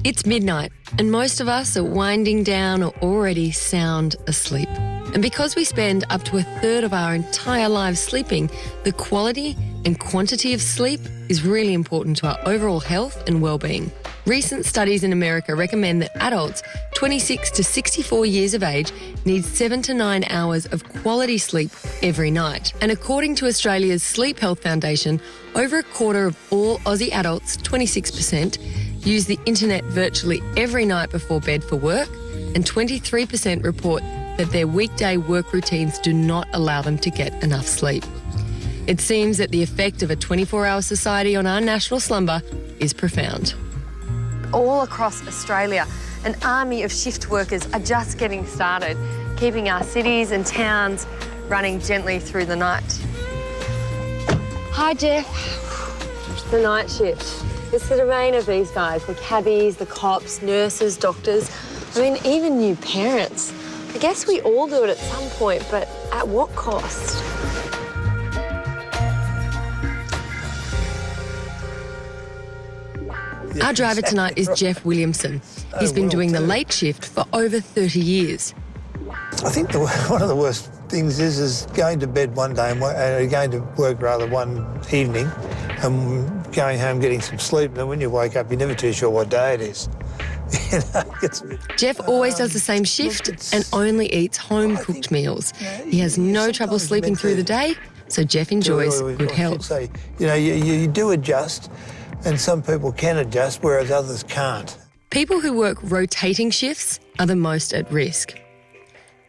It's midnight, and most of us are winding down or already sound asleep. And because we spend up to a third of our entire lives sleeping, the quality and quantity of sleep is really important to our overall health and well-being. Recent studies in America recommend that adults 26 to 64 years of age need 7 to 9 hours of quality sleep every night. And according to Australia's Sleep Health Foundation, over a quarter of all Aussie adults, 26%, use the internet virtually every night before bed for work, and 23% report that their weekday work routines do not allow them to get enough sleep. It seems that the effect of a 24-hour society on our national slumber is profound. All across Australia, an army of shift workers are just getting started, keeping our cities and towns running gently through the night. Hi, Jeff. The night shift. It's the domain of these guys, the cabbies, the cops, nurses, doctors. I mean, even new parents. I guess we all do it at some point, but at what cost? Our driver tonight is Jeff Williamson. He's been doing the late shift for over 30 years. I think one of the worst things is going to bed one day and going to work one evening and going home getting some sleep. And when you wake up, you're never too sure what day it is. Jeff always does the same shift and only eats home-cooked meals. He has no trouble sleeping through the day, so Jeff enjoys good health. You do adjust, and some people can adjust, whereas others can't. People who work rotating shifts are the most at risk.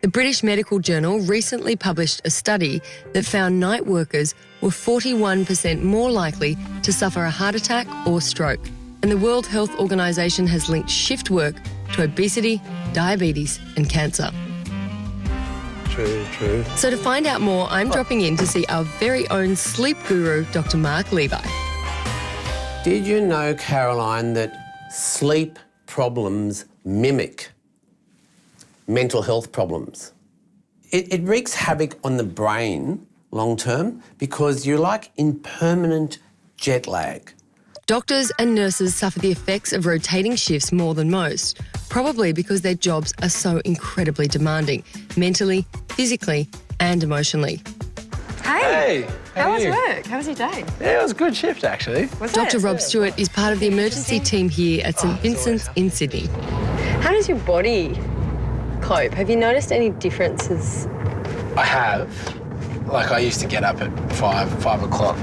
The British Medical Journal recently published a study that found night workers were 41% more likely to suffer a heart attack or stroke. And the World Health Organization has linked shift work to obesity, diabetes and cancer. True. So to find out more, I'm dropping in to see our very own sleep guru, Dr. Mark Levi. Did you know, Caroline, that sleep problems mimic mental health problems? It wreaks havoc on the brain long term because you're like in permanent jet lag. Doctors and nurses suffer the effects of rotating shifts more than most, probably because their jobs are so incredibly demanding, mentally, physically and emotionally. Hey, how was work? How was your day? Yeah, it was a good shift, actually. Dr. Rob Stewart is part of the emergency team here at St Vincent's in Sydney. How does your body cope? Have you noticed any differences? I have. Like, I used to get up at 5 o'clock,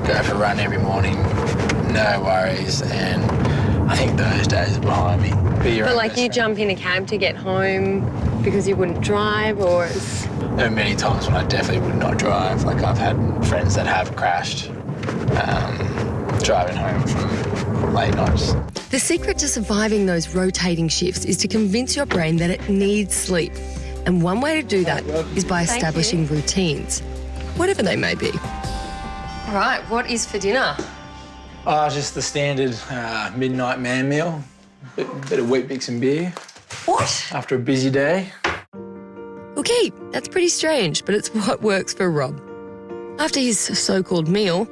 go for a run every morning, no worries, and I think those days are behind me. But like, you jump in a cab to get home because you wouldn't drive, or it's... There are many times when I definitely would not drive. Like, I've had friends that have crashed driving home from late nights. The secret to surviving those rotating shifts is to convince your brain that it needs sleep. And one way to do that is by establishing routines, whatever they may be. All right, what is for dinner? Just the standard midnight man meal. Bit of Weet-Bix and beer. What? After a busy day. Okay, that's pretty strange, but it's what works for Rob. After his so-called meal,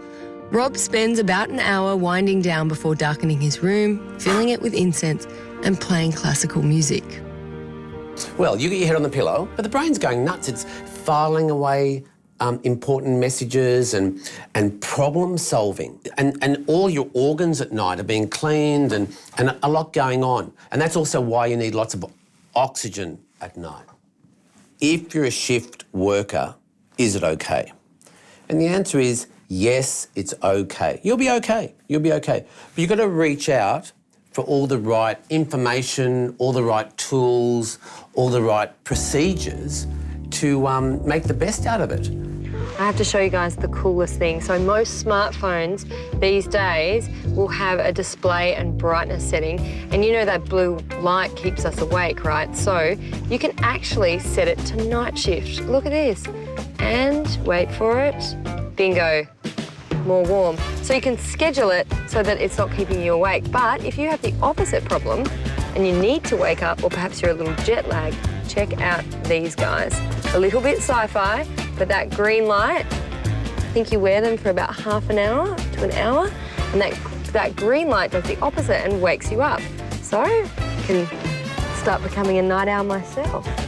Rob spends about an hour winding down before darkening his room, filling it with incense and playing classical music. Well, you get your head on the pillow, but the brain's going nuts. It's filing away important messages and problem solving. And all your organs at night are being cleaned and a lot going on. And that's also why you need lots of oxygen at night. If you're a shift worker, is it okay? And the answer is yes, it's okay. You'll be okay. You'll be okay. But you've got to reach out for all the right information, all the right tools, all the right procedures to make the best out of it. I have to show you guys the coolest thing. So most smartphones these days will have a display and brightness setting, and you know that blue light keeps us awake, right? So you can actually set it to night shift. Look at this. And wait for it. Bingo. More warm. So you can schedule it so that it's not keeping you awake. But if you have the opposite problem and you need to wake up, or perhaps you're a little jet lagged, check out these guys. A little bit sci-fi, but that green light, I think you wear them for about half an hour to an hour, and that green light does the opposite and wakes you up. So, I can start becoming a night owl myself.